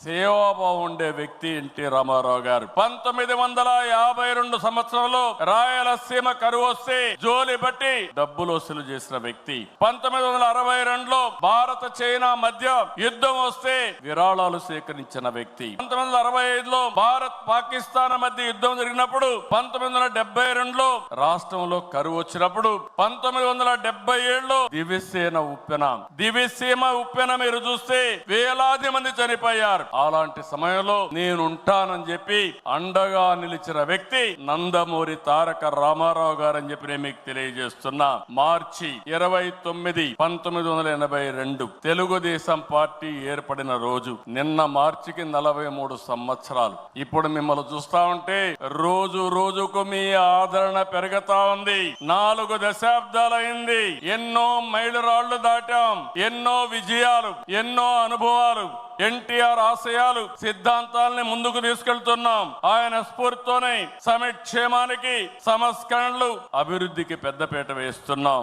సేవాభావం ఉండే వ్యక్తి ఎన్టీ రామారావు గారు. 1952 సంవత్సరంలో రాయలసీమ కరువు వస్తే జోలి బట్టి డబ్బులు వసూలు చేసిన వ్యక్తి. 1962లో భారత చైనా మధ్య యుద్ధం వస్తే విరాళాలు సేకరించిన వ్యక్తి. 1965లో భారత్ పాకిస్తాన్ మధ్య యుద్ధం జరిగినప్పుడు 1972లో రాష్ట్రంలో కరువు వచ్చినప్పుడు 1977లో దివిసీమ ఉప్పెన మీరు చూస్తే వేలాది మంది చనిపోయారు. అలాంటి సమయంలో నేనుంటానని చెప్పి అండగా నిలిచిన వ్యక్తి నందమూరి తారక రామారావు గారు అని చెప్పి నేను మీకు తెలియజేస్తున్నా. మార్చి 29, 1982 తెలుగుదేశం పార్టీ ఏర్పడిన రోజు. నిన్న మార్చికి 43 సంవత్సరాలు. ఇప్పుడు మిమ్మల్ని చూస్తా ఉంటే రోజు రోజుకు మీ ఆదరణ పెరుగుతా ఉంది. 4 దశాబ్దాలైంది. ఎన్నో మైలురాళ్లు దాటాం, ఎన్నో విజయాలు, ఎన్నో అనుభవాలు. ఎన్టీఆర్ ఆశయాలు, సిద్ధాంతాలని ముందుకు తీసుకెళ్తున్నాం. ఆయన స్ఫూర్తితోనే సంక్షేమానికి, సంస్కరణలు, అభివృద్ధికి పెద్దపీట వేస్తున్నాం.